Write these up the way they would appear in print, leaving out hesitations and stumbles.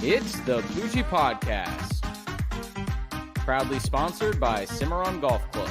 It's the Poojie Podcast, proudly sponsored by Cimarron Golf Club.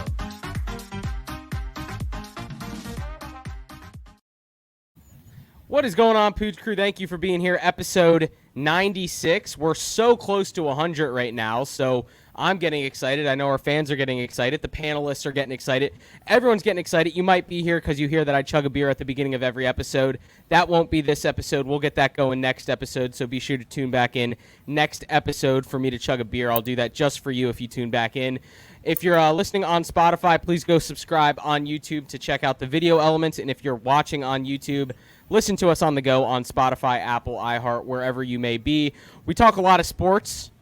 What is going on, Pooj Crew? Thank you for being here. Episode 96. We're so close to 100 right now, so I'm getting excited. I know our fans are getting excited. The panelists are getting excited. Everyone's getting excited. You might be here because you hear that I chug a beer at the beginning of every episode. That won't be this episode. We'll get that going next episode, so be sure to tune back in next episode for me to chug a beer. I'll do that just for you if you tune back in. If you're listening on Spotify, please go subscribe on YouTube to check out the video elements. And if you're watching on YouTube, listen to us on the go on Spotify, Apple, iHeart, wherever you may be. We talk a lot of sports.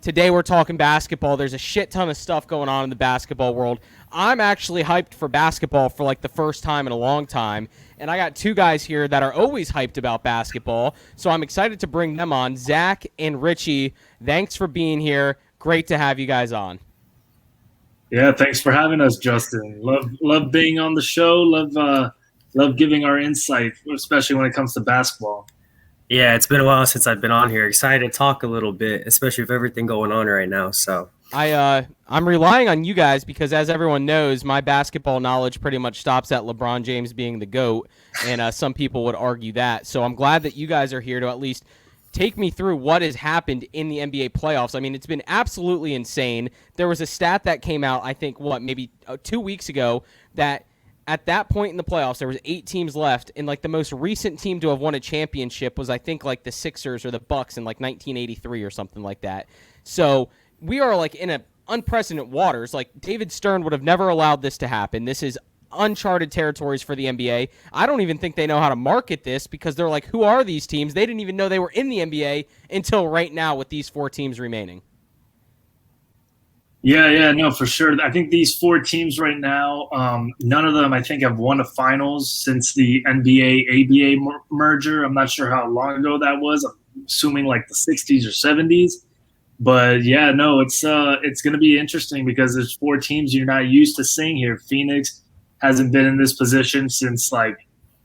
Today we're talking basketball. There's a shit ton of stuff going on in the basketball world. I'm actually hyped for basketball for like the first time in a long time. And I got two guys here that are always hyped about basketball. So I'm excited to bring them on. Zach and Richie, thanks for being here. Great to have you guys on. Yeah, thanks for having us, Justin. Love being on the show. Love giving our insight, especially when it comes to basketball. Yeah, it's been a while since I've been on here. Excited to talk a little bit, especially with everything going on right now. So I'm relying on you guys because, as everyone knows, my basketball knowledge pretty much stops at LeBron James being the GOAT, and some people would argue that. So I'm glad that you guys are here to at least take me through what has happened in the NBA playoffs. I mean, it's been absolutely insane. There was a stat that came out, I think, maybe 2 weeks ago, that at that point in the playoffs, there was 8 teams left, and like the most recent team to have won a championship was, I think, like the Sixers or the Bucks in like 1983 or something like that. So we are like in unprecedented waters. Like David Stern would have never allowed this to happen. This is uncharted territories for the NBA. I don't even think they know how to market this because they're like, who are these teams? They didn't even know they were in the NBA until right now with these 4 teams remaining. Yeah, no, for sure. I think these 4 teams right now, none of them, I think, have won a finals since the NBA-ABA merger. I'm not sure how long ago that was. I'm assuming like the 60s or 70s. But, yeah, no, it's going to be interesting because there's 4 teams you're not used to seeing here. Phoenix hasn't been in this position since like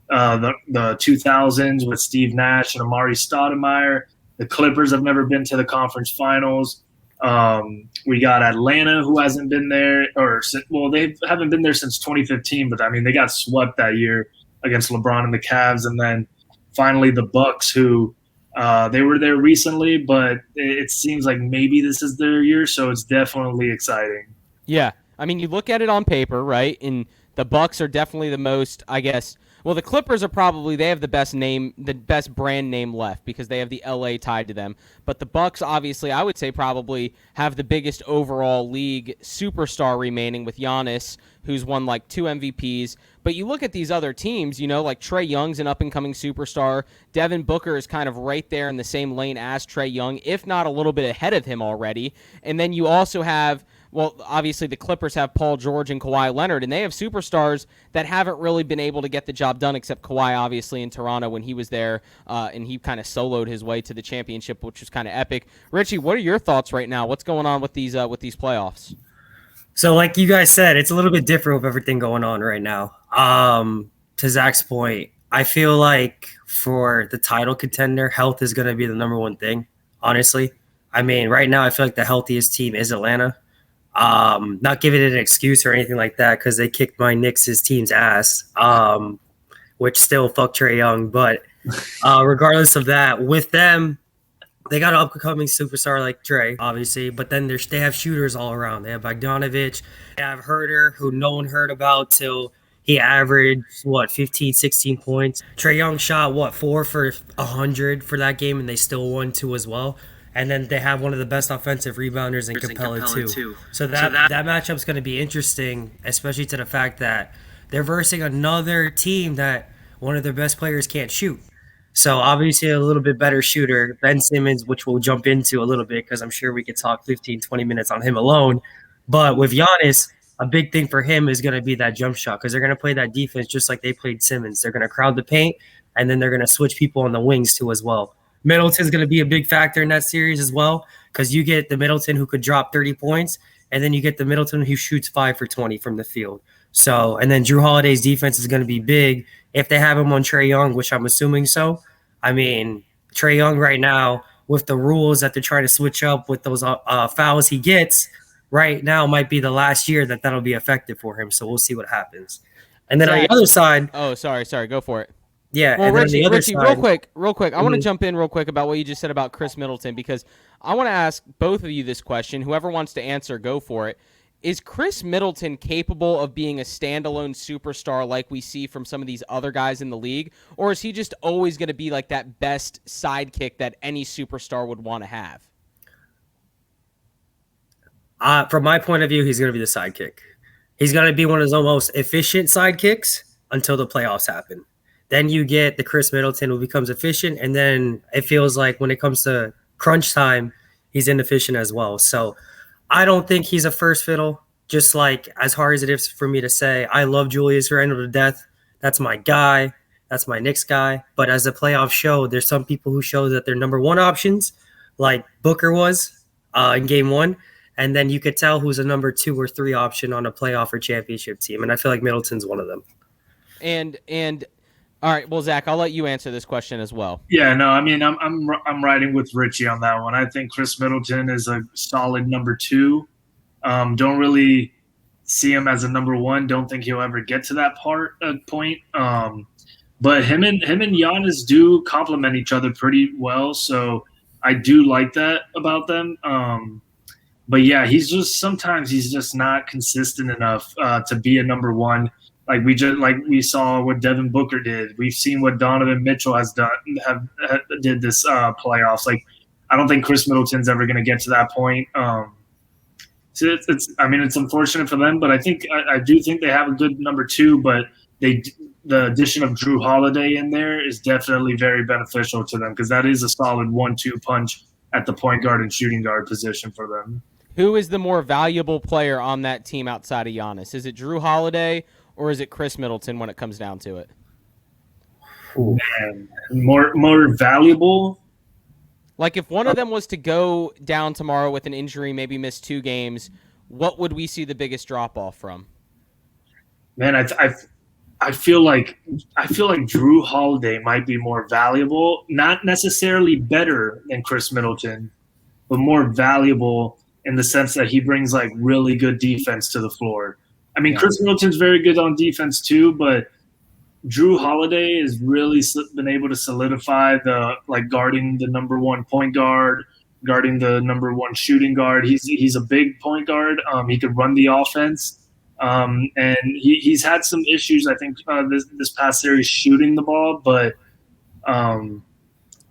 the 2000s with Steve Nash and Amari Stoudemire. The Clippers have never been to the conference finals. We got Atlanta, who hasn't been there, they haven't been there since 2015. But I mean, they got swept that year against LeBron and the Cavs, and then finally the Bucks, who they were there recently, but it seems like maybe this is their year, so it's definitely exciting. Yeah, I mean, you look at it on paper, right? And the Bucks are definitely the most, I guess. Well, the Clippers are probably, they have the best brand name left because they have the LA tied to them. But the Bucks, obviously, I would say probably have the biggest overall league superstar remaining with Giannis, who's won like 2 MVPs. But you look at these other teams, like Trae Young's an up-and-coming superstar. Devin Booker is kind of right there in the same lane as Trae Young, if not a little bit ahead of him already. And then you also have, well, obviously the Clippers have Paul George and Kawhi Leonard, and they have superstars that haven't really been able to get the job done, except Kawhi, obviously, in Toronto when he was there, and he kind of soloed his way to the championship, which was kind of epic. Richie, what are your thoughts right now? What's going on with these playoffs? So like you guys said, it's a little bit different with everything going on right now. To Zach's point, I feel like for the title contender, health is going to be the number one thing, honestly. I mean, right now I feel like the healthiest team is Atlanta. Not giving it an excuse or anything like that because they kicked my Knicks' team's ass, which still fuck Trae Young. But regardless of that, with them, they got an upcoming superstar like Trae, obviously. But then they have shooters all around. They have Bogdanovic. They have Herter, who no one heard about till he averaged, 15, 16 points. Trae Young shot, 4 for 100 for that game, and they still won 2 as well. And then they have one of the best offensive rebounders in Capella too. So that matchup's going to be interesting, especially to the fact that they're versing another team that one of their best players can't shoot. So obviously a little bit better shooter, Ben Simmons, which we'll jump into a little bit because I'm sure we could talk 15, 20 minutes on him alone. But with Giannis, a big thing for him is going to be that jump shot because they're going to play that defense just like they played Simmons. They're going to crowd the paint, and then they're going to switch people on the wings too as well. Middleton's going to be a big factor in that series as well because you get the Middleton who could drop 30 points, and then you get the Middleton who shoots 5 for 20 from the field. So, and then Drew Holiday's defense is going to be big if they have him on Trae Young, which I'm assuming so. I mean, Trae Young right now with the rules that they're trying to switch up with those fouls he gets, right now might be the last year that'll be effective for him. So we'll see what happens. And then on the other side, oh, sorry, go for it. Yeah. Well, and then on the other Richie, side, real quick. I want to jump in real quick about what you just said about Chris Middleton, because I want to ask both of you this question. Whoever wants to answer, go for it. Is Chris Middleton capable of being a standalone superstar like we see from some of these other guys in the league? Or is he just always going to be like that best sidekick that any superstar would want to have? From my point of view, he's going to be the sidekick. He's going to be one of the most efficient sidekicks until the playoffs happen. Then you get the Chris Middleton who becomes efficient, and then it feels like when it comes to crunch time, he's inefficient as well. So I don't think he's a first fiddle, just like as hard as it is for me to say, I love Julius Randle to death. That's my guy. That's my Knicks guy. But as the playoffs show, there's some people who show that they're number one options, like Booker was in game one. And then you could tell who's a number 2 or 3 option on a playoff or championship team. And I feel like Middleton's one of them. And all right, well, Zach, I'll let you answer this question as well. Yeah, no, I mean, I'm riding with Richie on that one. I think Chris Middleton is a solid number 2. Don't really see him as a number 1. Don't think he'll ever get to that point. But him and Giannis do complement each other pretty well, so I do like that about them. But yeah, sometimes he's just not consistent enough to be a number 1. Like we saw what Devin Booker did. We've seen what Donovan Mitchell has done did this playoffs. Like, I don't think Chris Middleton's ever going to get to that point. So it's unfortunate for them, but I do think they have a good number 2. But the addition of Drew Holiday in there is definitely very beneficial to them, because that is a solid 1-2 punch at the point guard and shooting guard position for them. Who is the more valuable player on that team outside of Giannis? Is it Drew Holiday or is it Chris Middleton when it comes down to it? Man, more valuable? Like, if one of them was to go down tomorrow with an injury, maybe miss 2 games, what would we see the biggest drop-off from? Man, I feel like Drew Holiday might be more valuable, not necessarily better than Chris Middleton, but more valuable in the sense that he brings like really good defense to the floor. I mean, yeah. Chris Middleton's very good on defense too, but Drew Holiday has really been able to solidify guarding the number 1 point guard, guarding the number 1 shooting guard. He's a big point guard. He could run the offense. And he's had some issues, I think, this past series shooting the ball, but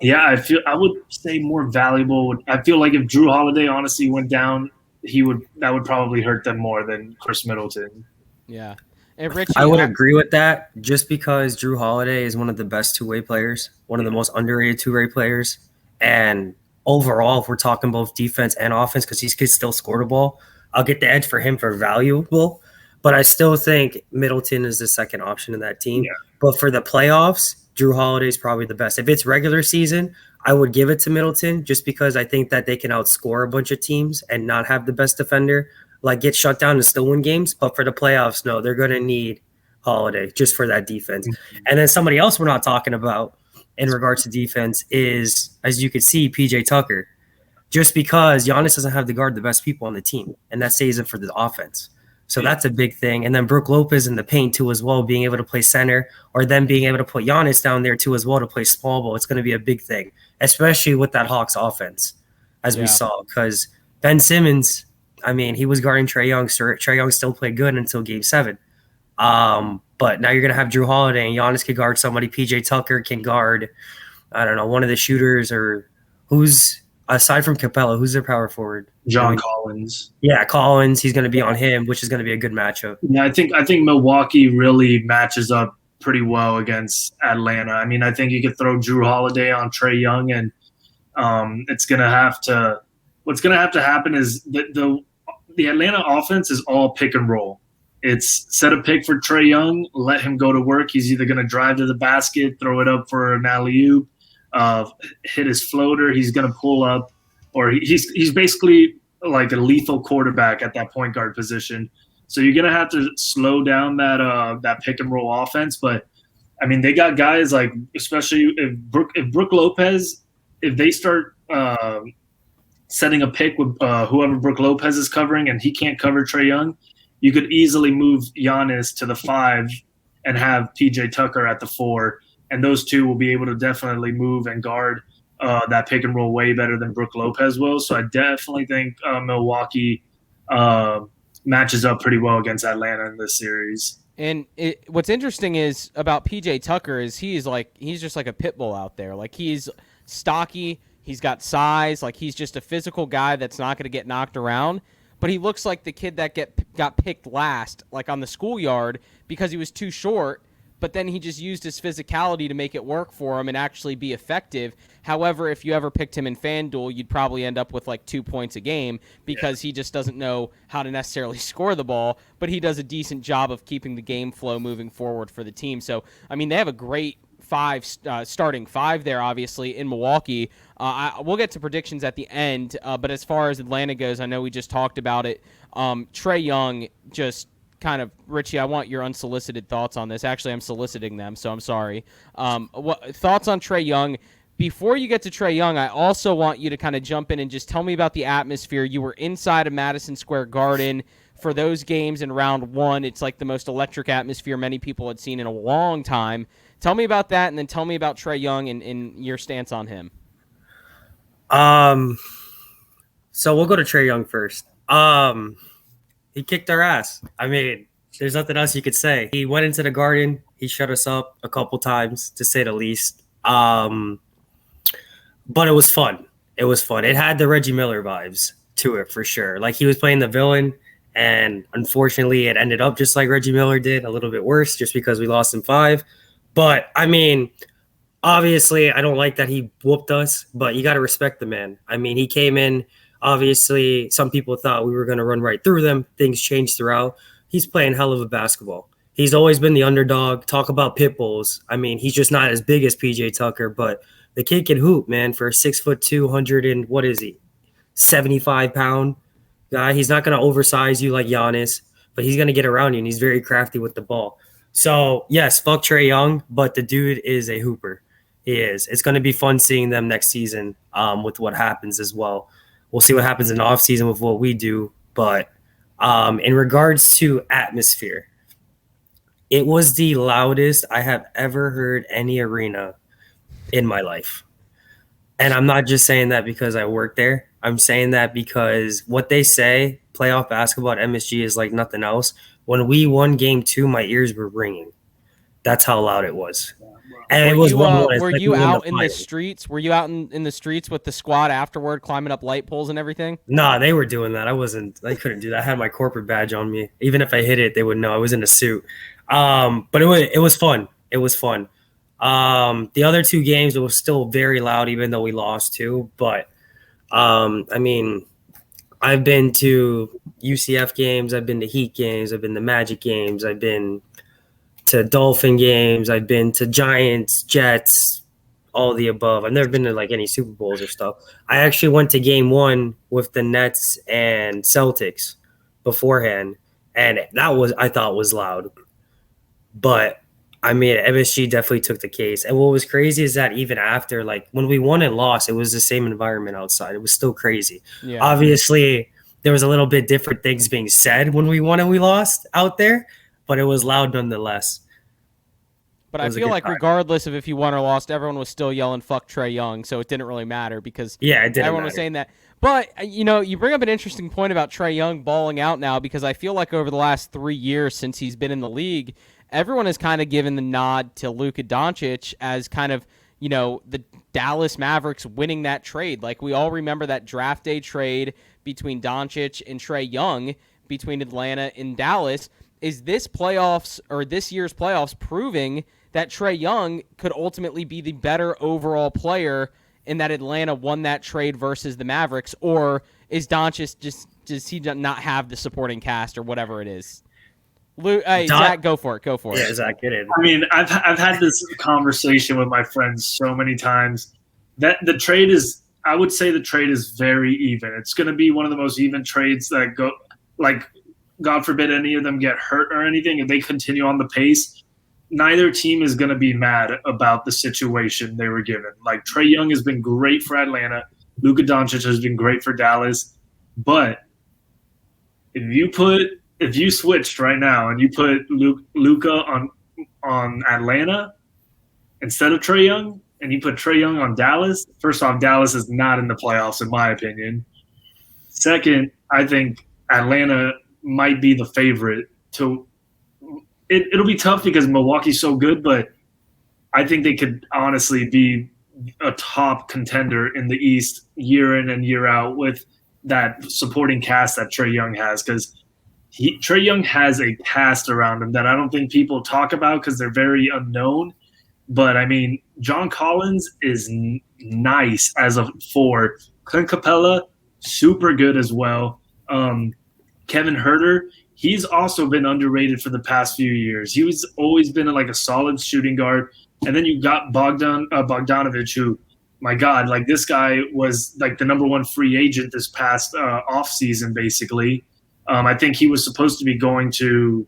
yeah, I would say more valuable. I feel like if Drew Holiday honestly went down, that would probably hurt them more than Chris Middleton. Yeah. And Richie, I would agree with that, just because Drew Holiday is one of the best two-way players, one of the most underrated two-way players. And overall, if we're talking both defense and offense, because he can still score the ball, I'll get the edge for him for valuable. But I still think Middleton is the second option in that team. Yeah. But for the playoffs, Drew Holiday is probably the best. If it's regular season, I would give it to Middleton, just because I think that they can outscore a bunch of teams and not have the best defender, like get shut down and still win games. But for the playoffs, no, they're going to need Holiday just for that defense. Mm-hmm. And then somebody else we're not talking about in regards to defense is, as you can see, PJ Tucker, just because Giannis doesn't have to guard the best people on the team, and that saves him for the offense. So that's a big thing. And then Brook Lopez in the paint too as well, being able to play center, or then being able to put Giannis down there too as well to play small ball. It's going to be a big thing, especially with that Hawks offense, as we saw. Because Ben Simmons, I mean, he was guarding Trae Young. So Trae Young still played good until Game 7. But now you're going to have Drew Holiday, and Giannis can guard somebody. PJ Tucker can guard, I don't know, one of the shooters, or who's, aside from Capella, who's their power forward? John Collins. Yeah, Collins. He's going to be on him, which is going to be a good matchup. Yeah, I think Milwaukee really matches up pretty well against Atlanta. I mean, I think you could throw Drew Holiday on Trae Young, and what's going to have to happen is the Atlanta offense is all pick and roll. It's set a pick for Trae Young, let him go to work. He's either going to drive to the basket, throw it up for an alley-oop, hit his floater. He's going to pull up, or he's basically like a lethal quarterback at that point guard position. So you're going to have to slow down that pick and roll offense. But I mean, they got guys like, especially if Brook Lopez, if they start setting a pick with whoever Brook Lopez is covering, and he can't cover Trae Young, you could easily move Giannis to the 5 and have PJ Tucker at the 4, and those two will be able to definitely move and guard that pick and roll way better than Brook Lopez will. So I definitely think Milwaukee matches up pretty well against Atlanta in this series. And what's interesting is about PJ Tucker is he's just like a pit bull out there. Like, he's stocky, he's got size, like he's just a physical guy that's not going to get knocked around. But he looks like the kid that got picked last, like on the schoolyard, because he was too short. But then he just used his physicality to make it work for him and actually be effective. However, if you ever picked him in FanDuel, you'd probably end up with like 2 points a game because he just doesn't know how to necessarily score the ball, but he does a decent job of keeping the game flow moving forward for the team. So, I mean, they have a great starting 5 there, obviously, in Milwaukee. We'll get to predictions at the end, but as far as Atlanta goes, I know we just talked about it. Trae Young just kind of, Richie, I want your unsolicited thoughts on this. Actually, I'm soliciting them, so I'm sorry. What thoughts on Trae Young? Before you get to Trae Young, I also want you to kind of jump in and just tell me about the atmosphere. You were inside of Madison Square Garden for those games in round 1. It's like the most electric atmosphere many people had seen in a long time. Tell me about that, and then tell me about Trae Young and your stance on him. So we'll go to Trae Young first. He kicked our ass. I mean, there's nothing else you could say. He went into the Garden. He shut us up a couple times, to say the least. But it was fun. It was fun. It had the Reggie Miller vibes to it for sure. Like, he was playing the villain, and unfortunately it ended up just like Reggie Miller did, a little bit worse just because we lost in 5. But, I mean, obviously I don't like that he whooped us, but you got to respect the man. I mean, he came in. Obviously, some people thought we were going to run right through them. Things changed throughout. He's playing hell of a basketball. He's always been the underdog. Talk about pit bulls. I mean, he's just not as big as PJ Tucker, but the kid can hoop, man, for a 6'2", 100 and what is he, 75-pound guy. He's not going to oversize you like Giannis, but he's going to get around you, and he's very crafty with the ball. So, yes, fuck Trae Young, but the dude is a hooper. He is. It's going to be fun seeing them next season with what happens as well. We'll see what happens in the offseason with what we do. But in regards to atmosphere, it was the loudest I have ever heard any arena in my life. And I'm not just saying that because I work there. I'm saying that because what they say, playoff basketball at MSG, is like nothing else. When we won game 2, my ears were ringing. That's how loud it was. And were you out in the streets? Were you out in the streets with the squad afterward, climbing up light poles and everything? No, they were doing that. I couldn't do that. I had my corporate badge on me. Even if I hit it, they would know I was in a suit. But it was fun. It was fun. The other 2 games, it was still very loud, even though we lost 2. But I mean, I've been to UCF games. I've been to Heat games. I've been to Magic games. I've been to Dolphin games. I've been to Giants, Jets, all the above. I've never been to like any Super Bowls or stuff. I actually went to game 1 with the Nets and Celtics beforehand, and I thought was loud. But I mean, MSG definitely took the case. And what was crazy is that even after, like, when we won and lost, it was the same environment outside. It was still crazy. Yeah. Obviously, there was a little bit different things being said when we won and we lost out there, but it was loud nonetheless. But I feel like regardless of if you won or lost, everyone was still yelling "fuck Trae Young," so it didn't really matter because everyone was saying that. But you bring up an interesting point about Trae Young balling out now, because I feel like over the last 3 years since he's been in the league, everyone has kind of given the nod to Luka Doncic as kind of, the Dallas Mavericks winning that trade. Like, we all remember that draft day trade between Doncic and Trae Young between Atlanta and Dallas. Is this year's playoffs proving that Trae Young could ultimately be the better overall player in that Atlanta won that trade versus the Mavericks? Or is Doncic does he not have the supporting cast or whatever it is? Zach, go for it. Yeah, Zach, get it. I mean, I've had this conversation with my friends so many times that the trade is, I would say the trade is very even. It's going to be one of the most even trades that go, like, God forbid any of them get hurt or anything, if they continue on the pace, neither team is going to be mad about the situation they were given. Like, Trae Young has been great for Atlanta. Luka Doncic has been great for Dallas, but if you switched right now and you put Luka on Atlanta instead of Trae Young, and you put Trae Young on Dallas, first off, Dallas is not in the playoffs in my opinion. Second, I think Atlanta might be the favorite to. It'll be tough because Milwaukee's so good, but I think they could honestly be a top contender in the East year in and year out with that supporting cast that Trae Young has, because Trae Young has a cast around him that I don't think people talk about because they're very unknown. But, I mean, John Collins is nice as a 4. Clint Capella, super good as well. Kevin Huerter, he's also been underrated for the past few years. He's always been like a solid shooting guard. And then you got Bogdanovic, who, my God, like this guy was like the number 1 free agent this past offseason, basically. I think he was supposed to be going to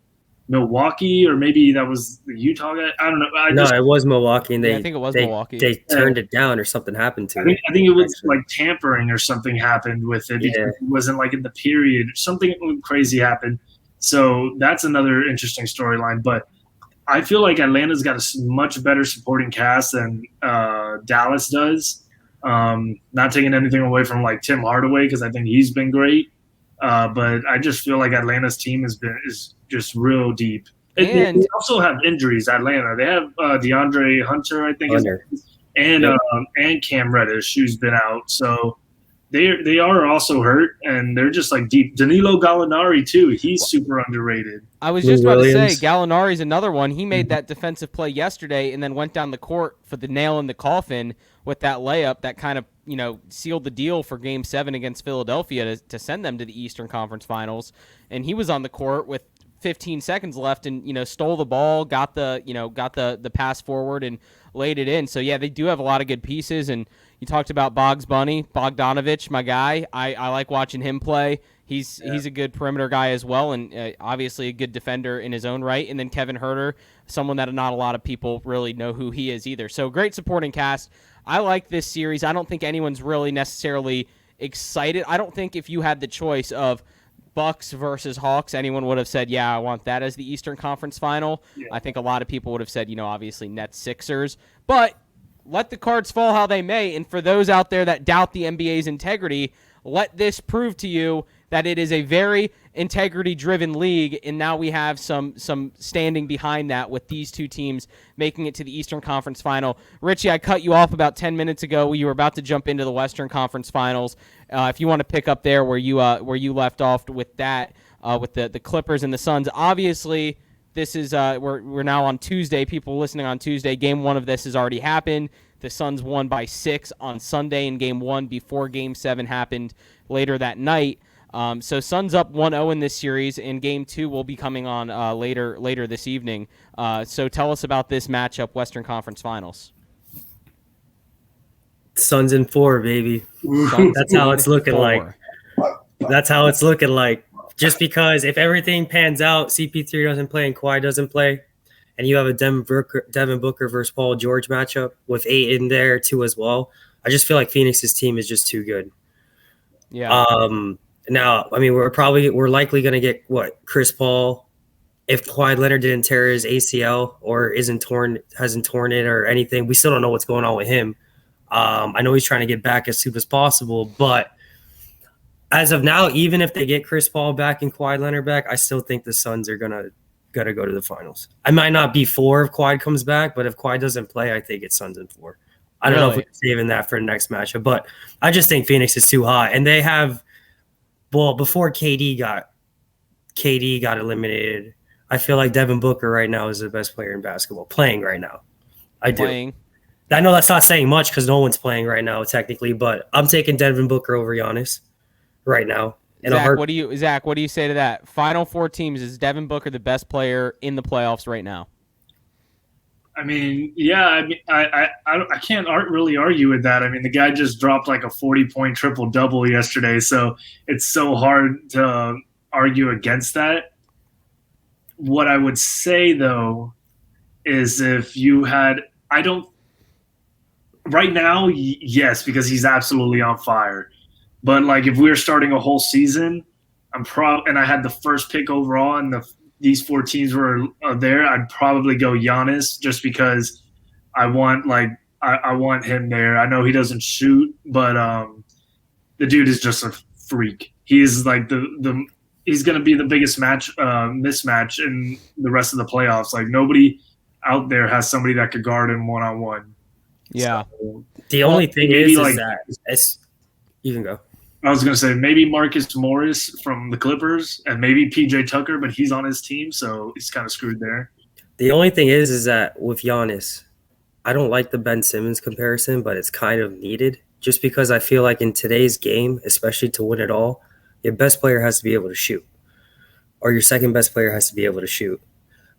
Milwaukee, or maybe that was the Utah guy. I don't know. It was Milwaukee, and I think it was Milwaukee. They turned it down, or something happened to it. I think it was like tampering or something happened with it. Because it wasn't like in the period. Something crazy happened. So that's another interesting storyline. But I feel like Atlanta's got a much better supporting cast than Dallas does. Not taking anything away from like Tim Hardaway, because I think he's been great. But I just feel like Atlanta's team is just real deep. And they also have injuries. Atlanta, they have DeAndre Hunter, I think, and Cam Reddish, who's been out. So they are also hurt, and they're just like deep. Danilo Gallinari too. He's super underrated. I was just about to say Gallinari's another one. He made that defensive play yesterday, and then went down the court for the nail in the coffin with that layup that kind of sealed the deal for Game 7 against Philadelphia to send them to the Eastern Conference Finals. And he was on the court with 15 seconds left, and stole the ball, got the pass forward, and laid it in. So yeah, they do have a lot of good pieces. And you talked about Bogdanovic, my guy. I like watching him play. He's a good perimeter guy as well, and obviously a good defender in his own right. And then Kevin Huerter, someone that not a lot of people really know who he is either. So great supporting cast. I like this series. I don't think anyone's really necessarily excited. I don't think if you had the choice of Bucks versus Hawks, anyone would have said, yeah, I want that as the Eastern Conference Final. Yeah. I think a lot of people would have said, obviously Nets Sixers. But let the cards fall how they may. And for those out there that doubt the NBA's integrity, let this prove to you that it is a very integrity-driven league, and now we have some standing behind that with these two teams making it to the Eastern Conference Final. Richie, I cut you off about 10 minutes ago. You were about to jump into the Western Conference Finals. If you want to pick up there where you left off with that, with the Clippers and the Suns. Obviously, this is we're now on Tuesday. People listening on Tuesday, Game 1 of this has already happened. The Suns won by 6 on Sunday in Game 1 before Game 7 happened later that night. So Suns up 1-0 in this series, and Game 2 will be coming on later this evening. So tell us about this matchup, Western Conference Finals. Suns in 4, baby. That's how it's looking like. That's how it's looking like. Just because if everything pans out, CP3 doesn't play and Kawhi doesn't play, and you have a Devin Booker versus Paul George matchup with 8 in there too as well, I just feel like Phoenix's team is just too good. Yeah. Now, I mean, we're likely going to get Chris Paul, if Kawhi Leonard didn't tear his ACL or hasn't torn it or anything. We still don't know what's going on with him. I know he's trying to get back as soon as possible, but as of now, even if they get Chris Paul back and Kawhi Leonard back, I still think the Suns are gonna go to the finals. I might not be 4 if Kawhi comes back, but if Kawhi doesn't play, I think it's Suns in 4. I don't know if we're saving that for the next matchup, but I just think Phoenix is too hot, and they have. Well, before KD got eliminated, I feel like Devin Booker right now is the best player in basketball, playing right now. I do. I know that's not saying much because no one's playing right now technically, but I'm taking Devin Booker over Giannis right now. Zach, what do you say to that? Final 4 teams, is Devin Booker the best player in the playoffs right now? I mean, yeah. I mean, I can't really argue with that. I mean, the guy just dropped like a 40-point triple-double yesterday, so it's so hard to argue against that. What I would say, though, is if you had – Right now, yes, because he's absolutely on fire. But like if we were starting a whole season, and I had the first pick overall, and these 4 teams were there, I'd probably go Giannis just because I want I want him there. I know he doesn't shoot, but the dude is just a freak. He's like he's going to be the biggest mismatch in the rest of the playoffs. Like nobody out there has somebody that could guard him one-on-one. Yeah. So, The only thing is like, that you can go. I was going to say maybe Marcus Morris from the Clippers and maybe PJ Tucker, but he's on his team, so he's kind of screwed there. The only thing is that with Giannis, I don't like the Ben Simmons comparison, but it's kind of needed just because I feel like in today's game, especially to win it all, your best player has to be able to shoot, or your second best player has to be able to shoot.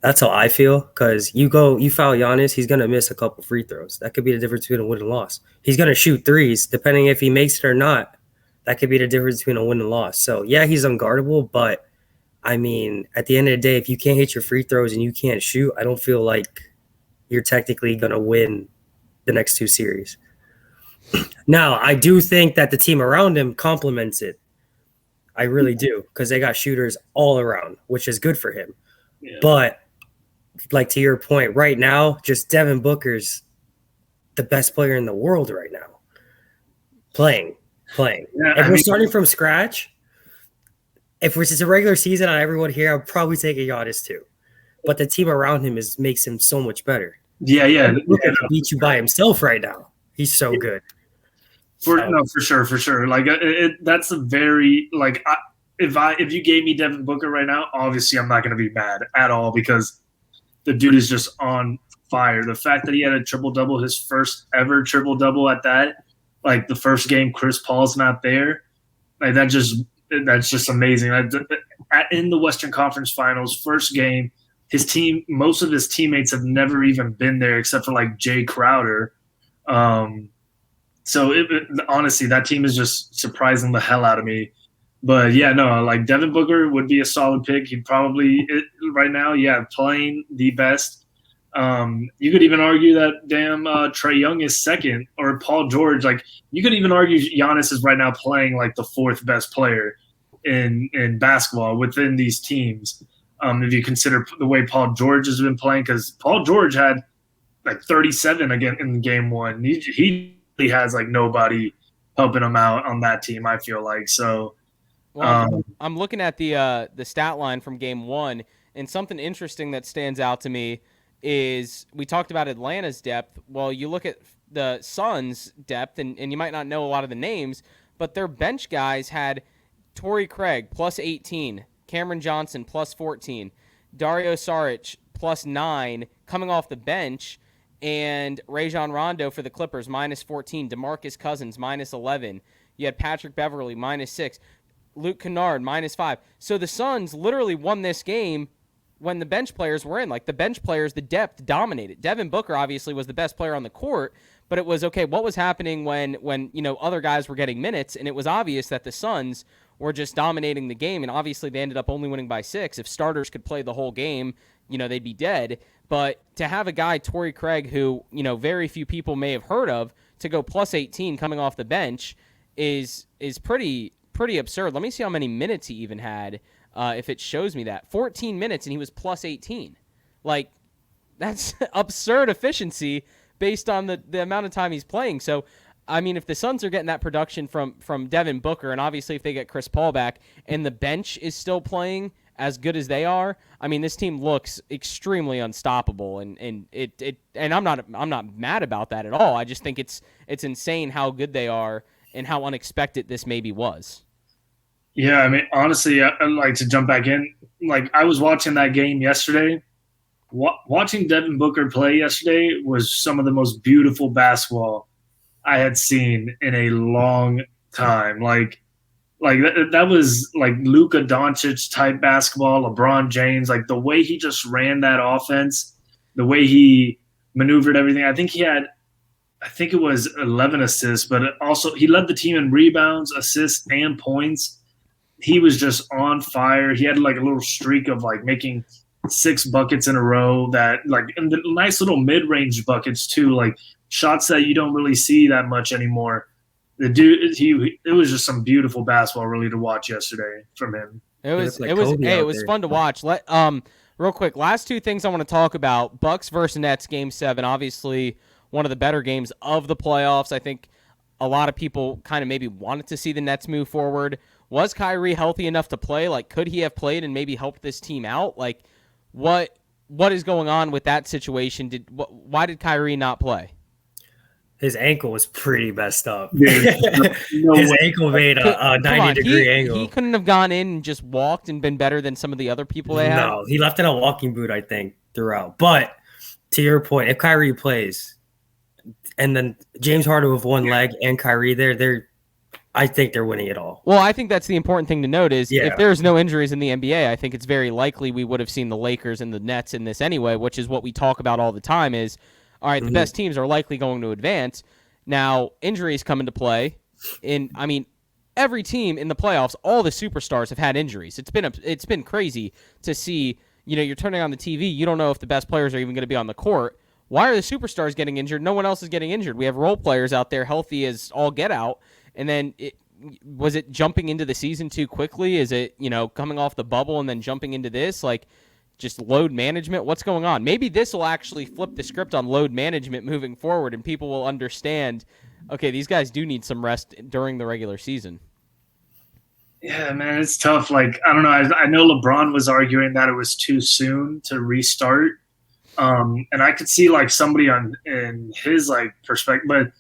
That's how I feel, because you foul Giannis, he's going to miss a couple free throws. That could be the difference between a win and loss. He's going to shoot threes, depending if he makes it or not. That could be the difference between a win and loss. So, yeah, he's unguardable, but, I mean, at the end of the day, if you can't hit your free throws and you can't shoot, I don't feel like you're technically going to win the next 2 series. Now, I do think that the team around him complements it. I really do, because they got shooters all around, which is good for him. Yeah. But, like to your point, right now, just Devin Booker's the best player in the world right now. Playing. Yeah, If we're starting from scratch, if it's a regular season on everyone here, I'll probably take a Giannis too. But the team around him makes him so much better. Yeah. He beat you by himself right now. He's so good. For sure. Like that's a very like if you gave me Devin Booker right now, obviously I'm not going to be mad at all because the dude is just on fire. The fact that he had a triple-double, his first ever triple-double at that, like the first game Chris Paul's not there, like that's just amazing. In the Western Conference Finals, first game, most of his teammates have never even been there except for like Jay Crowder. So honestly, that team is just surprising the hell out of me. But yeah, no, like Devin Booker would be a solid pick. He'd probably right now, playing the best. You could even argue that Trae Young is second, or Paul George. Like you could even argue Giannis is right now playing like the 4th best player in basketball within these teams. If you consider the way Paul George has been playing, because Paul George had like 37 again in game 1. He has like nobody helping him out on that team, I feel like. So well, I'm looking at the stat line from game 1, and something interesting that stands out to me is we talked about Atlanta's depth. Well, you look at the Suns' depth, and you might not know a lot of the names, but their bench guys had Torrey Craig plus 18, Cameron Johnson plus 14, Dario Saric plus 9 coming off the bench, and Rajon Rondo for the Clippers minus 14, DeMarcus Cousins minus 11. You had Patrick Beverley minus 6, Luke Kennard minus 5. So the Suns literally won this game when the bench players were in. Like the bench players, the depth dominated. Devin Booker obviously was the best player on the court, but it was okay. What was happening when other guys were getting minutes, and it was obvious that the Suns were just dominating the game, and obviously they ended up only winning by 6. If starters could play the whole game, they'd be dead. But to have a guy, Torrey Craig, who very few people may have heard of, to go plus 18 coming off the bench is pretty absurd. Let me see how many minutes he even had. If it shows me that 14 minutes and he was plus 18, like that's absurd efficiency based on the amount of time he's playing. So, I mean, if the Suns are getting that production from Devin Booker, and obviously if they get Chris Paul back and the bench is still playing as good as they are, I mean, this team looks extremely unstoppable, and I'm not mad about that at all. I just think it's insane how good they are and how unexpected this maybe was. Yeah, I mean, honestly, I'd like to jump back in. Like, I was watching that game yesterday. Watching Devin Booker play yesterday was some of the most beautiful basketball I had seen in a long time. Like that was like Luka Doncic type basketball, LeBron James. Like the way he just ran that offense, the way he maneuvered everything. I think it was 11 assists, but also he led the team in rebounds, assists, and points. He was just on fire. He had like a little streak of like making 6 buckets in a row that like and the nice little mid-range buckets too, like shots that you don't really see that much anymore. The dude, it was just some beautiful basketball really to watch yesterday from him. It was fun to watch. Real quick, last two things I want to talk about: Bucks versus Nets, Game 7. Obviously, one of the better games of the playoffs. I think a lot of people kind of maybe wanted to see the Nets move forward. Was Kyrie healthy enough to play? Like, could he have played and maybe helped this team out? Like, what is going on with that situation? Why did Kyrie not play? His ankle was pretty messed up. His ankle made a 90-degree angle. He couldn't have gone in and just walked and been better than some of the other people they had? No, he left in a walking boot, I think, throughout. But to your point, if Kyrie plays, and then James Harden with one leg and Kyrie there, I think they're winning it all. Well, I think that's the important thing to note is if there's no injuries in the NBA, I think it's very likely we would have seen the Lakers and the Nets in this anyway, which is what we talk about all the time is, all right, the best teams are likely going to advance. Now, injuries come into play. Every team in the playoffs, all the superstars have had injuries. It's been crazy to see, you're turning on the TV, you don't know if the best players are even going to be on the court. Why are the superstars getting injured? No one else is getting injured. We have role players out there healthy as all get out. And then was it jumping into the season too quickly? Is it, coming off the bubble and then jumping into this? Like, just load management? What's going on? Maybe this will actually flip the script on load management moving forward, and people will understand, okay, these guys do need some rest during the regular season. Yeah, man, it's tough. Like, I don't know. I know LeBron was arguing that it was too soon to restart. And I could see like somebody in his like perspective, but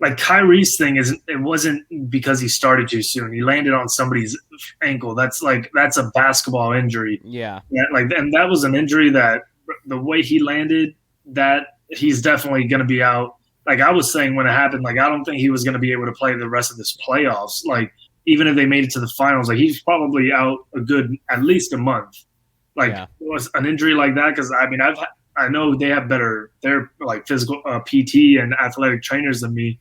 like Kyrie's thing it wasn't because he started too soon. He landed on somebody's ankle. That's a basketball injury. Yeah. And that was an injury that the way he landed, that he's definitely going to be out. Like I was saying when it happened, like I don't think he was going to be able to play the rest of this playoffs. Like even if they made it to the finals, like he's probably out at least a month. Like it was an injury like that, because I know they have they're like physical PT and athletic trainers than me,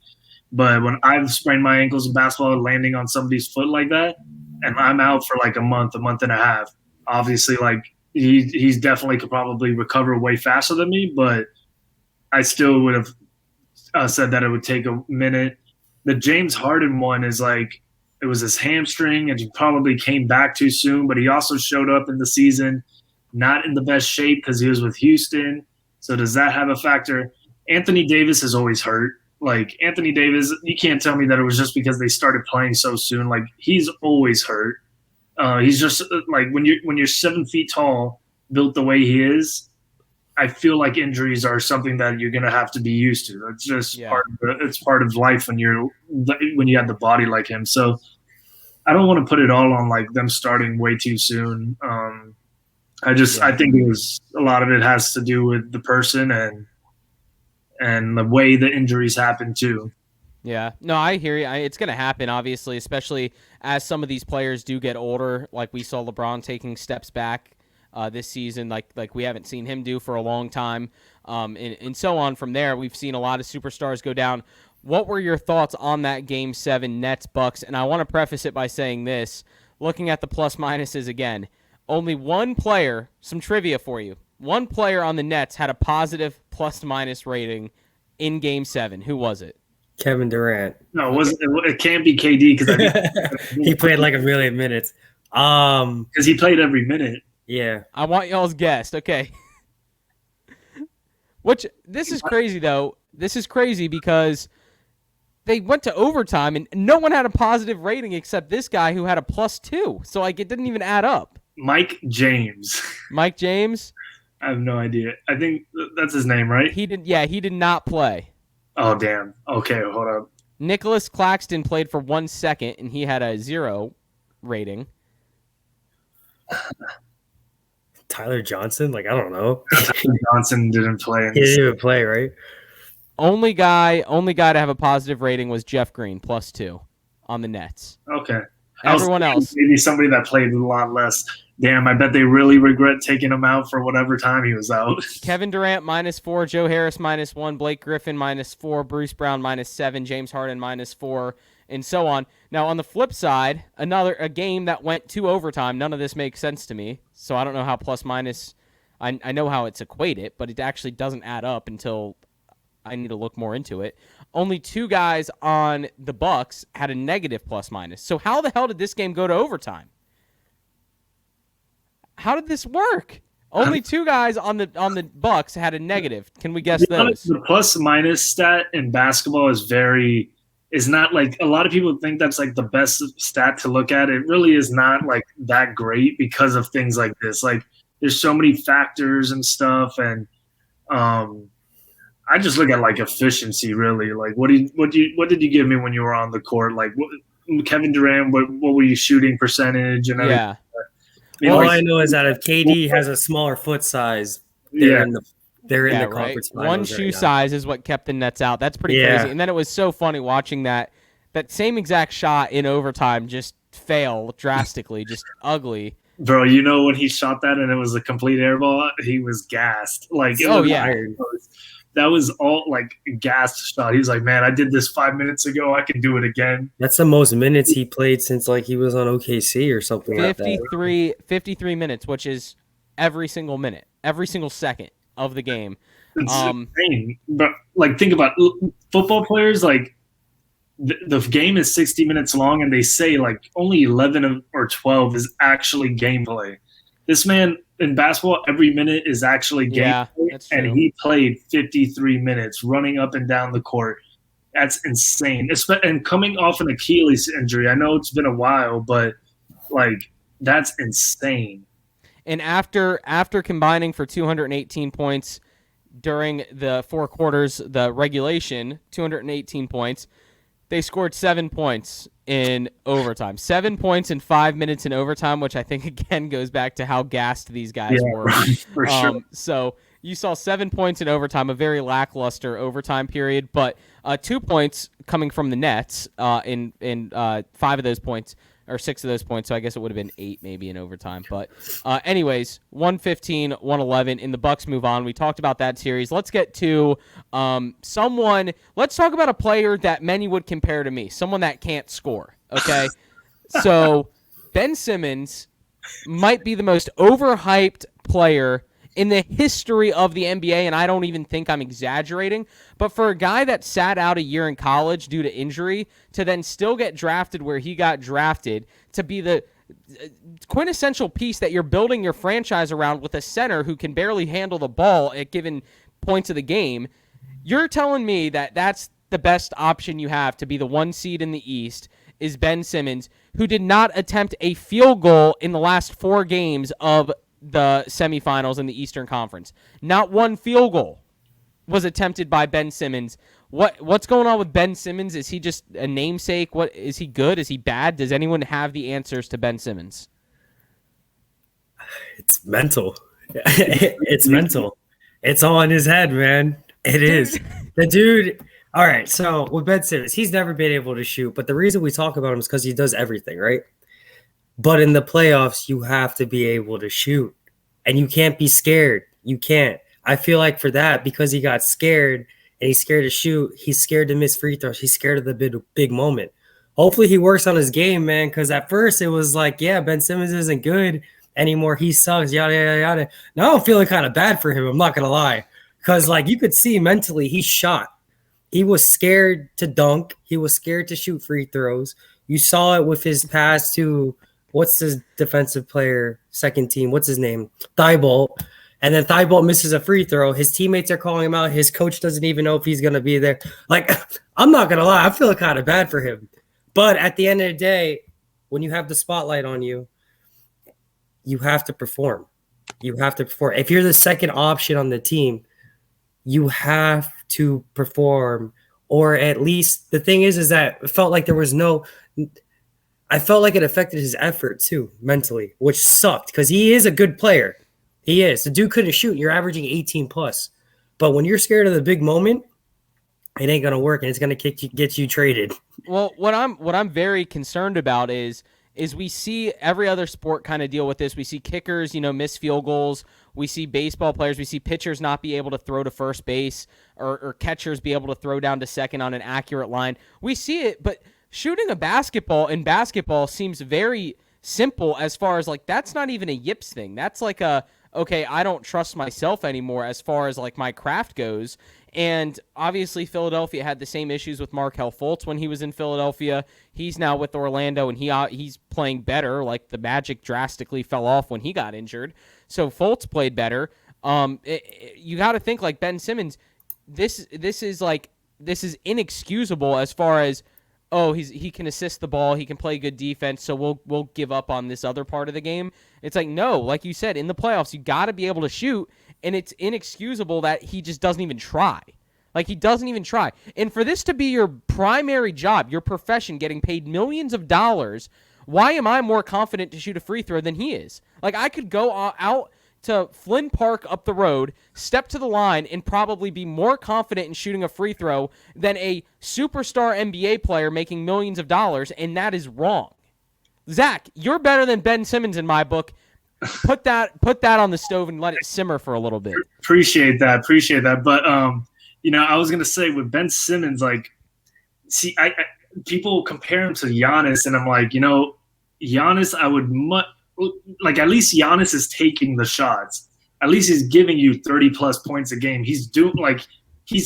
but when I've sprained my ankles in basketball landing on somebody's foot like that, and I'm out for like a month and a half, obviously like he's definitely could probably recover way faster than me, but I still would have said that it would take a minute. The James Harden one is like, it was his hamstring, and he probably came back too soon, but he also showed up in the season not in the best shape because he was with Houston. So does that have a factor? Anthony Davis is always hurt. Like Anthony Davis, you can't tell me that it was just because they started playing so soon. Like he's always hurt. He's just like when you're 7 feet tall, built the way he is, I feel like injuries are something that you're gonna have to be used to. It's just part of life when you have the body like him. So I don't want to put it all on like them starting way too soon. I think it was a lot of it has to do with the person and the way the injuries happen too. Yeah, no, I hear you. It's going to happen, obviously, especially as some of these players do get older. Like we saw LeBron taking steps back this season, like we haven't seen him do for a long time, and so on. From there, we've seen a lot of superstars go down. What were your thoughts on that Game 7 Nets Bucks? And I want to preface it by saying this: looking at the plus minuses again, only one player. Some trivia for you: one player on the Nets had a positive plus minus rating in Game 7. Who was it? Kevin Durant. No, it can't be KD because he played like a million minutes. Because he played every minute. Yeah. I want y'all's guess. Okay. This is crazy though. This is crazy because they went to overtime and no one had a positive rating except this guy who had a +2. So like it didn't even add up. Mike James. Mike James? I have no idea. I think that's his name, right? He did not play. Oh, damn. Okay, hold up. Nicholas Claxton played for 1 second, and he had a 0 rating. Tyler Johnson? Like, I don't know. Johnson didn't play. He didn't even play, right? Only guy to have a positive rating was Jeff Green, +2 on the Nets. Okay. Everyone else. Maybe somebody that played a lot less. Damn, I bet they really regret taking him out for whatever time he was out. Kevin Durant -4, Joe Harris -1, Blake Griffin -4, Bruce Brown -7, James Harden -4, and so on. Now, on the flip side, a game that went to overtime, none of this makes sense to me, so I don't know how plus minus, I know how it's equated, but it actually doesn't add up until I need to look more into it. Only 2 guys on the Bucks had a negative plus minus. So how the hell did this game go to overtime? How did this work? Only 2 guys on the Bucks had a negative. Can we guess those? The plus minus stat in basketball is not like, a lot of people think that's like the best stat to look at. It really is not like that great because of things like this. Like, there's so many factors and stuff, and I just look at like efficiency, really. Like, what did you give me when you were on the court? Like, Kevin Durant, what were you shooting percentage and everything? Yeah. All I know is that if KD has a smaller foot size, they're in the conference finals. One shoe size is what kept the Nets out. That's pretty crazy. And then it was so funny watching that same exact shot in overtime just fail drastically, just ugly. Bro, you know when he shot that and it was a complete air ball, he was gassed. Like, that was all like gassed shot. He was like, "Man, I did this 5 minutes ago. I can do it again." That's the most minutes he played since like he was on OKC or something. 53 minutes, which is every single minute, every single second of the game. It's insane. But like, think about football players. Like, the game is 60 minutes long, and they say like only 11 or 12 is actually gameplay. This man in basketball, every minute is actually gameplay, and he played 53 minutes running up and down the court. That's insane. And coming off an Achilles injury, I know it's been a while, but like, that's insane. And after combining for 218 points during the 4 quarters, the regulation, 218 points, they scored 7 points in overtime. 7 points in 5 minutes in overtime, which I think, again, goes back to how gassed these guys were. For sure. So you saw 7 points in overtime, a very lackluster overtime period, but 2 points coming from the Nets in 5 of those points, or 6 of those points, so I guess it would have been 8 maybe in overtime. But anyways, 115, 111, and the Bucks move on. We talked about that series. Let's get to let's talk about a player that many would compare to me, someone that can't score, okay? So Ben Simmons might be the most overhyped player in the history of the NBA, and I don't even think I'm exaggerating, but for a guy that sat out a year in college due to injury to then still get drafted where he got drafted, to be the quintessential piece that you're building your franchise around with a center who can barely handle the ball at given points of the game, you're telling me that that's the best option you have to be the 1 seed in the East is Ben Simmons, who did not attempt a field goal in the last 4 games of the semifinals in the Eastern Conference. Not 1 field goal was attempted by Ben Simmons. What's going on with Ben Simmons? Is he just a namesake? What is he good? Is he bad? Does anyone have the answers to Ben Simmons? It's mental. It's mental. It's all in his head, man. It is. The dude. All right. So with Ben Simmons, he's never been able to shoot, but the reason we talk about him is because he does everything, right? But in the playoffs, you have to be able to shoot, and you can't be scared. You can't. I feel like for that, because he got scared and he's scared to shoot, he's scared to miss free throws. He's scared of the big moment. Hopefully he works on his game, man, because at first it was like, yeah, Ben Simmons isn't good anymore. He sucks, yada, yada, yada. Now I'm feeling kind of bad for him. I'm not going to lie, because like you could see mentally he shot. He was scared to dunk. He was scared to shoot free throws. You saw it with his pass to – what's his defensive player, second team? What's his name? Thibault. And then Thibault misses a free throw. His teammates are calling him out. His coach doesn't even know if he's going to be there. Like, I'm not going to lie. I feel kind of bad for him. But at the end of the day, when you have the spotlight on you, you have to perform. You have to perform. If you're the second option on the team, you have to perform. Or at least the thing is that it felt like there was no – I felt like it affected his effort too, mentally, which sucked because he is a good player. He is. The dude couldn't shoot. You're averaging 18 plus. But when you're scared of the big moment, it ain't gonna work, and it's gonna get you traded. Well, what I'm very concerned about is we see every other sport kind of deal with this. We see kickers, miss field goals. We see baseball players. We see pitchers not be able to throw to first base, or catchers be able to throw down to second on an accurate line. We see it, but shooting a basketball in basketball seems very simple as far as like that's not even a yips thing. That's like okay, I don't trust myself anymore as far as like my craft goes. And obviously Philadelphia had the same issues with Markelle Fultz when he was in Philadelphia. He's now with Orlando and he's playing better. Like the Magic drastically fell off when he got injured. So Fultz played better. You got to think like Ben Simmons, this is inexcusable as far as he can assist the ball, he can play good defense, so we'll give up on this other part of the game. It's like, no, like you said, in the playoffs, you got to be able to shoot, and it's inexcusable that he just doesn't even try. Like, he doesn't even try. And for this to be your primary job, your profession, getting paid millions of dollars, why am I more confident to shoot a free throw than he is? Like, I could go out to Flynn Park up the road, step to the line, and probably be more confident in shooting a free throw than a superstar NBA player making millions of dollars, and that is wrong. Zach, you're better than Ben Simmons in my book. Put that on the stove and let it simmer for a little bit. Appreciate that. But I was gonna say with Ben Simmons, like, see, people compare him to Giannis, and I'm like, Giannis, I would like, at least Giannis is taking the shots. At least he's giving you 30 plus points a game. He's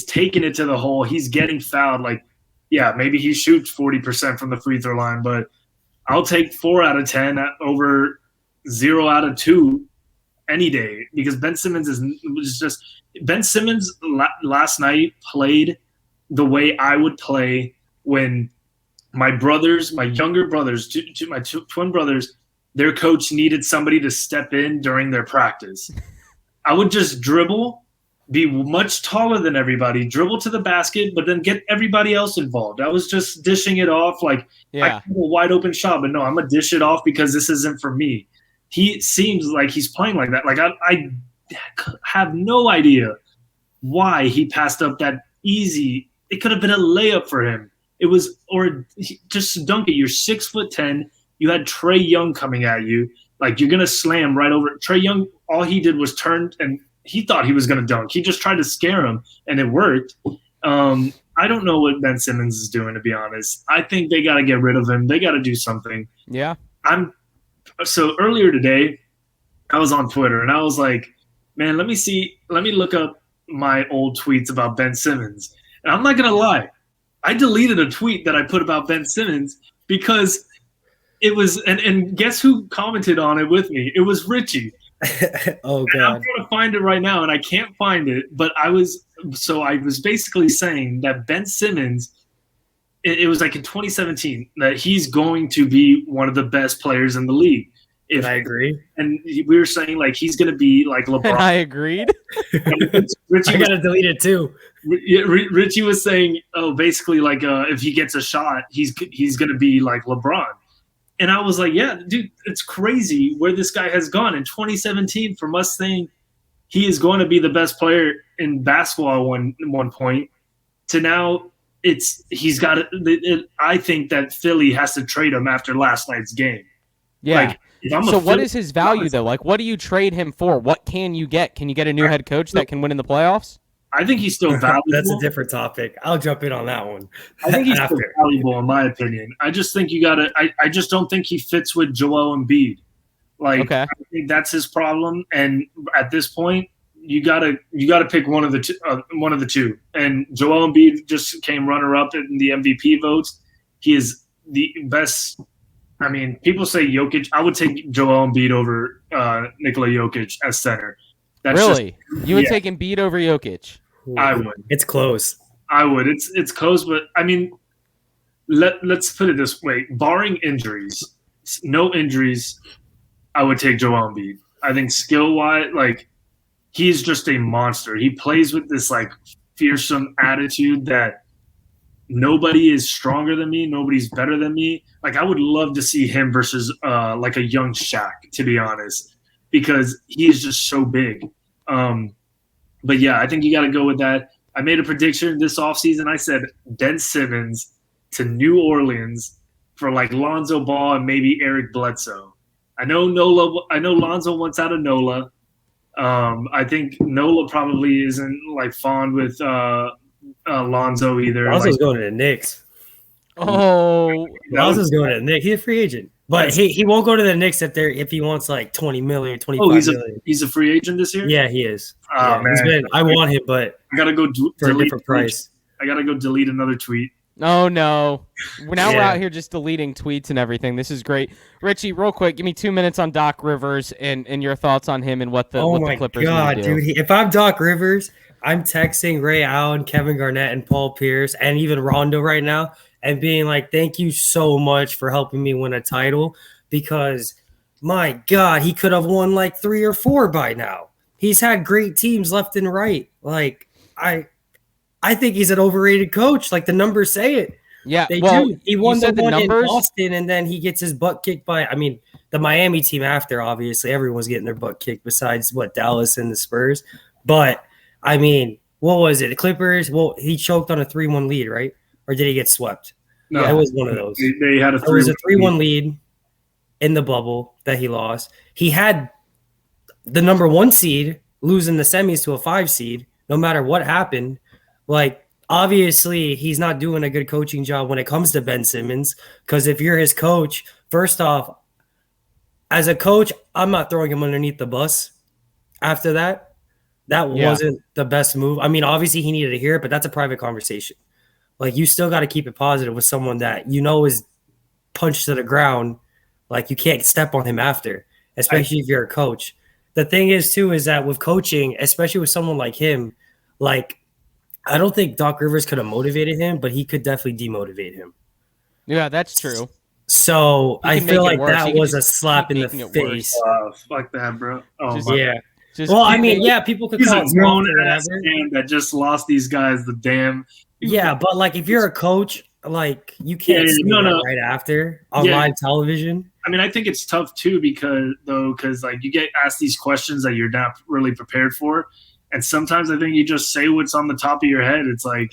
taking it to the hole. He's getting fouled. Like, yeah, maybe he shoots 40% from the free throw line, but I'll take 4 out of 10 over 0 out of 2 any day, because Ben Simmons last night played the way I would play when my younger brothers, my twin brothers, their coach needed somebody to step in during their practice. I would just dribble, be much taller than everybody, dribble to the basket, but then get everybody else involved. I was just dishing it off like I have a wide open shot, but no, I'm going to dish it off because this isn't for me. He seems like he's playing like that. Like I have no idea why he passed up that easy. It could have been a layup for him. It was, or just dunk it. You're 6'10". You had Trae Young coming at you. Like, you're going to slam right over. Trae Young, all he did was turn, and he thought he was going to dunk. He just tried to scare him, and it worked. I don't know what Ben Simmons is doing, to be honest. I think they got to get rid of him. They got to do something. Yeah. So earlier today, I was on Twitter, and I was like, man, let me look up my old tweets about Ben Simmons. And I'm not going to lie. I deleted a tweet that I put about Ben Simmons because it was, and guess who commented on it with me? It was Richie. Oh, God. And I'm going to find it right now, and I can't find it. But I was basically saying that Ben Simmons, it was like in 2017, that he's going to be one of the best players in the league. I agree. And we were saying, like, he's going to be like LeBron. And I agreed. I got to delete it too. Richie was saying, basically, like, if he gets a shot, he's going to be like LeBron. And I was like, yeah, dude, it's crazy where this guy has gone. In 2017, from us saying he is going to be the best player in basketball at one point, to now he's got it. I think that Philly has to trade him after last night's game. Yeah. So what is his value, though? Like, what do you trade him for? What can you get? Can you get a new head coach that can win in the playoffs? I think he's still valuable. That's a different topic. I'll jump in on that one. I think he's still valuable, in my opinion. I just think you got to – I just don't think he fits with Joel Embiid. Like, okay. I think that's his problem. And at this point, you gotta pick one of the two. And Joel Embiid just came runner-up in the MVP votes. He is the best – I mean, people say Jokic. I would take Joel Embiid over Nikola Jokic as center. That's really? You would take Embiid over Jokic? I would. It's close. I would. It's close, but I mean, let's put it this way: barring injuries, no injuries, I would take Joel Embiid. I think skill-wise, like, he's just a monster. He plays with this like fearsome attitude that nobody is stronger than me, nobody's better than me. Like, I would love to see him versus like a young Shaq, to be honest, because he is just so big. But yeah, I think you got to go with that. I made a prediction this offseason. I said Ben Simmons to New Orleans for like Lonzo Ball and maybe Eric Bledsoe. I know Lonzo wants out of Nola. I think Nola probably isn't like fond with Lonzo either. Lonzo's like, going to the Knicks. Oh, Miles is going to the Knicks. He's a free agent, but he won't go to the Knicks if he wants like 20 million, 25 million. He's a free agent this year? Yeah, he is. Oh, man. I want him, but I got to go for a delete different price. I got to go delete another tweet. oh no. We're out here just deleting tweets and everything. This is great. Richie, real quick, give me 2 minutes on Doc Rivers and your thoughts on him and what the Clippers God, need to do. dude. If I'm Doc Rivers, I'm texting Ray Allen, Kevin Garnett, and Paul Pierce, and even Rondo right now, and being like, thank you so much for helping me win a title, because my God, he could have won like 3 or 4 by now. He's had great teams left and right. Like, I think he's an overrated coach. Like, the numbers say it. Yeah, They do. He won the one numbers in Boston, and then he gets his butt kicked by, the Miami team after, obviously. Everyone's getting their butt kicked besides, Dallas and the Spurs. But, what was it? The Clippers? Well, he choked on a 3-1 lead, right? Or did he get swept? No, it was one of those. They had a 3-1 It was a 3-1 lead in the bubble that he lost. He had the number 1 seed losing the semis to a 5 seed, no matter what happened. Like, obviously, he's not doing a good coaching job when it comes to Ben Simmons, because if you're his coach, first off, as a coach, I'm not throwing him underneath the bus after that. That wasn't the best move. Obviously, he needed to hear it, but that's a private conversation. Like, you still got to keep it positive with someone that is punched to the ground. Like, you can't step on him after, especially if you're a coach. The thing is, too, is that with coaching, especially with someone like him, like, I don't think Doc Rivers could have motivated him, but he could definitely demotivate him. Yeah, that's true. So I feel like that was a slap in the face. Fuck that, bro. People could he's call a it grown ass man that just lost these guys the damn. Yeah, but like if you're a coach, like you can't say that right after on live television. I think it's tough too because like you get asked these questions that you're not really prepared for, and sometimes I think you just say what's on the top of your head. It's like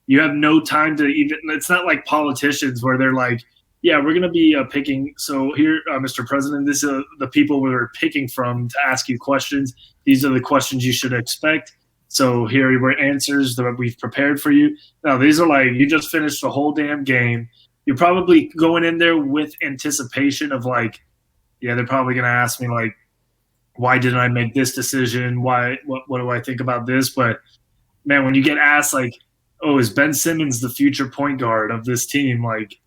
you have no time to even. It's not like politicians where they're like, "Yeah, we're gonna be picking." So here, Mr. President, this is the people we're picking from to ask you questions. These are the questions you should expect. So here were answers that we've prepared for you. Now, these are like, you just finished the whole damn game. You're probably going in there with anticipation of like, yeah, they're probably going to ask me like, why didn't I make this decision? What do I think about this? But man, when you get asked like, oh, is Ben Simmons the future point guard of this team? Like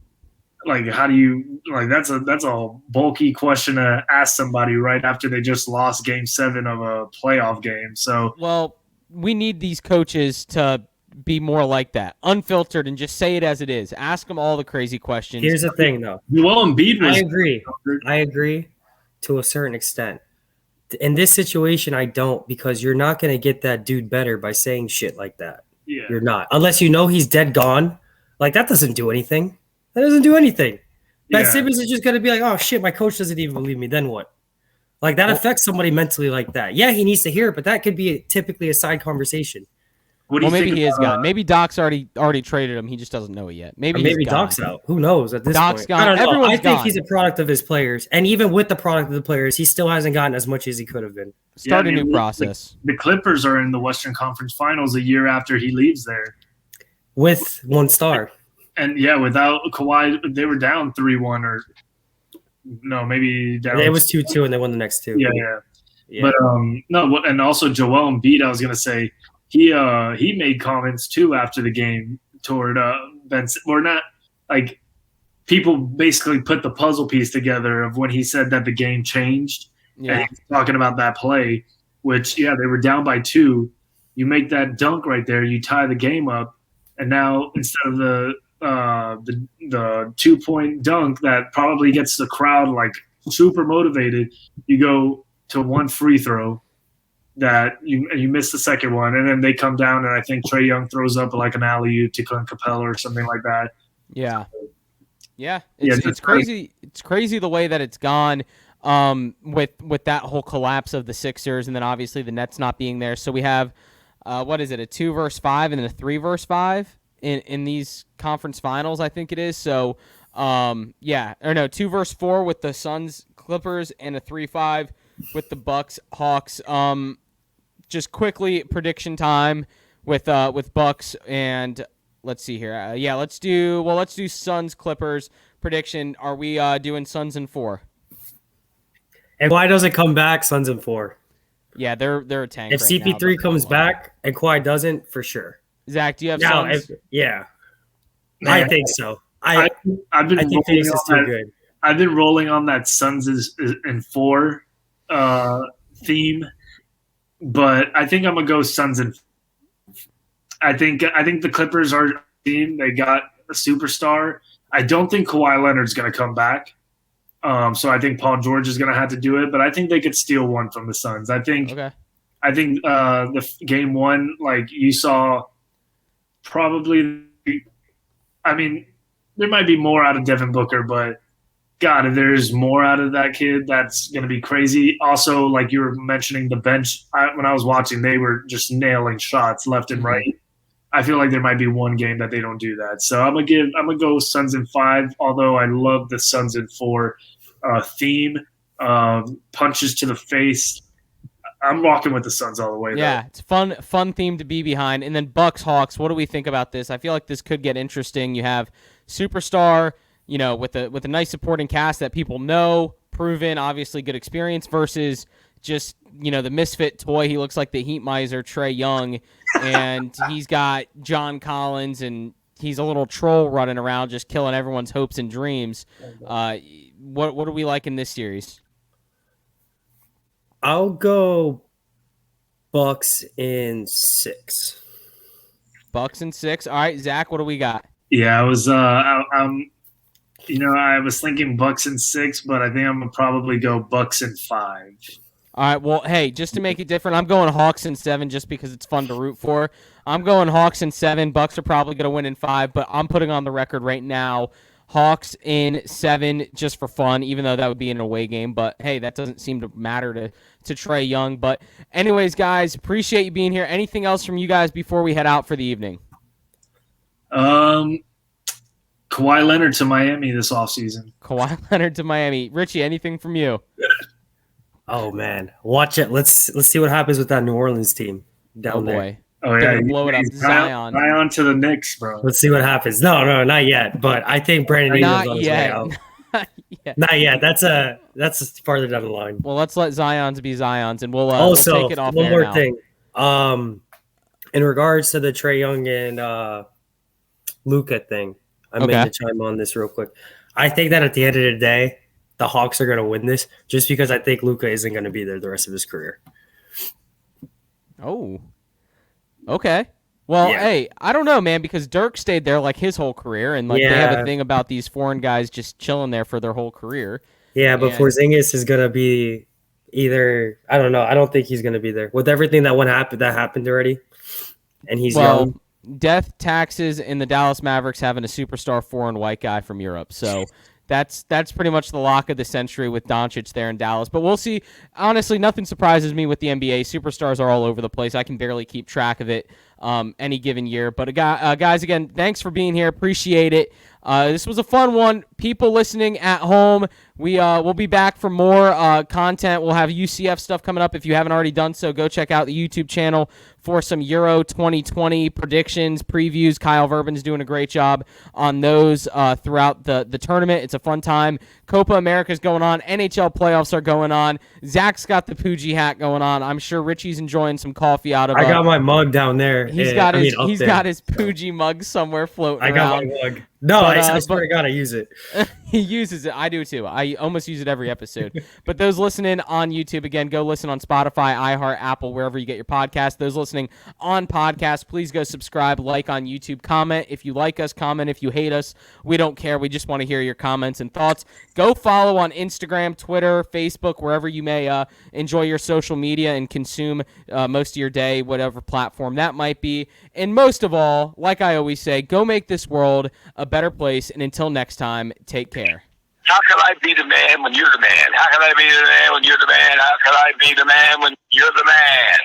how do you like? That's a bulky question to ask somebody right after they just lost Game 7 of a playoff game. So we need these coaches to be more like that, unfiltered, and just say it as it is. Ask them all the crazy questions. Here's the thing, though. Embiid was. I agree to a certain extent. In this situation, I don't, because you're not going to get that dude better by saying shit like that. Yeah. You're not. Unless you know he's dead gone. Like, that doesn't do anything. That doesn't do anything. Ben Simmons is just going to be like, oh, shit, my coach doesn't even believe me. Then what? Like, that affects somebody mentally like that. Yeah, he needs to hear it, but that could be typically a side conversation. Maybe he is gone. Maybe Doc's already traded him. He just doesn't know it yet. Maybe Doc's out. Who knows at this Doc's point? gone. I don't know. Everyone's I think gone. he's a product of his players. And even with the product of the players, he still hasn't gotten as much as he could have been. Start a new process. The Clippers are in the Western Conference Finals a year after he leaves there. With 1 star. And, without Kawhi, they were down 3-1 or – no, maybe down. It was 2-2, and they won the next 2. Yeah. But and also Joel Embiid, I was gonna say he made comments too after the game toward Ben. Or not like people basically put the puzzle piece together of when he said that the game changed. Yeah. And he was talking about that play, which they were down by 2. You make that dunk right there, you tie the game up, and now instead of the 2-point dunk that probably gets the crowd like super motivated, you go to 1 free throw that you miss the second one, and then they come down, and I think Trae Young throws up like an alley-oop to Clint Capella or something like that. It's crazy. It's crazy the way that it's gone with that whole collapse of the Sixers, and then obviously the Nets not being there. So we have what is it, a 2 versus 5 and then a 3 versus 5 in these conference finals, I think it is. So 2 versus 4 with the Suns, Clippers, and a 3-5 with the Bucks, Hawks. Just quickly, prediction time with Bucks and let's see here. Let's do Suns Clippers prediction. Are we doing Suns in 4? And Kawhi doesn't come back, Suns in 4. Yeah, they're a tank. If right CP3 now, comes back and Kawhi doesn't, for sure. Zach, do you have Now, Suns? yeah, Man, I think so. I think Phoenix is too good. I've been rolling on that Suns is in 4 theme, but I think I'm gonna go Suns in. I think the Clippers are a team. They got a superstar. I don't think Kawhi Leonard's gonna come back. So I think Paul George is gonna have to do it, but I think they could steal one from the Suns. I think the game 1, like you saw, probably. I mean, there might be more out of Devin Booker, but God, if there's more out of that kid, that's going to be crazy. Also, like you were mentioning, the bench, when I was watching, they were just nailing shots left and right. I feel like there might be one game that they don't do that. So I'm gonna go Suns in 5, although I love the Suns in 4 theme, punches to the face. I'm rocking with the Suns all the way. Yeah, it's a fun theme to be behind. And then Bucks Hawks. What do we think about this? I feel like this could get interesting. You have superstar, with a nice supporting cast that people know, proven, obviously good experience, versus just the misfit toy. He looks like the Heat miser Trae Young, and he's got John Collins, and he's a little troll running around just killing everyone's hopes and dreams. What do we like in this series? I'll go Bucks in 6. Bucks in 6. All right, Zach, what do we got? Yeah, I was I was thinking Bucks in 6, but I think I'm gonna probably go Bucks in 5. All right, well, hey, just to make it different, I'm going Hawks in 7 just because it's fun to root for. I'm going Hawks in 7. Bucks are probably going to win in 5, but I'm putting on the record right now, Hawks in 7 just for fun, even though that would be an away game. But, hey, that doesn't seem to matter to Trae Young. But anyways, guys, appreciate you being here. Anything else from you guys before we head out for the evening? Kawhi Leonard to Miami this offseason. Kawhi Leonard to Miami. Richie, anything from you? Oh, man. Watch it. Let's see what happens with that New Orleans team down there. Boy. Oh, yeah. Blow it up. Zion. Zion to the Knicks, bro. Let's see what happens. No, not yet. But I think Brandon Ingram's on his way out. Not yet. That's farther down the line. Well, let's let Zions be Zions, and we'll take it off one more now. thing. In regards to the Trae Young and Luka thing, I made to chime on this real quick. I think that at the end of the day, the Hawks are going to win this just because I think Luka isn't going to be there the rest of his career. Oh, okay. Well, hey, I don't know, man, because Dirk stayed there like his whole career, and they have a thing about these foreign guys just chilling there for their whole career. Yeah, but Porzingis is going to be either – I don't know. I don't think he's going to be there. With everything that happened already, and he's young. Death, taxes, and the Dallas Mavericks having a superstar foreign white guy from Europe. So that's pretty much the lock of the century with Doncic there in Dallas. But we'll see. Honestly, nothing surprises me with the NBA. Superstars are all over the place. I can barely keep track of it any given year. But guys, again, thanks for being here. Appreciate it. This was a fun one. People listening at home, we'll be back for more content. We'll have UCF stuff coming up. If you haven't already done so, go check out the YouTube channel for some Euro 2020 predictions, previews. Kyle Verbin's doing a great job on those throughout the tournament. It's a fun time. Copa America's going on. NHL playoffs are going on. Zach's got the Poojie hat going on. I'm sure Richie's enjoying some coffee out of it. I got my mug down there. He's got his Poojie mug somewhere floating around. I got my mug. No, I swear to God, I use it. He uses it. I do too. I almost use it every episode. But those listening on YouTube, again, go listen on Spotify, iHeart, Apple, wherever you get your podcast. Those listening on podcast, please go subscribe, like on YouTube, comment. If you like us, comment. If you hate us, we don't care. We just want to hear your comments and thoughts. Go follow on Instagram, Twitter, Facebook, wherever you may enjoy your social media and consume most of your day, whatever platform that might be. And most of all, like I always say, go make this world a better place. And until next time, take care. How can I be the man when you're the man? How can I be the man when you're the man? How can I be the man when you're the man?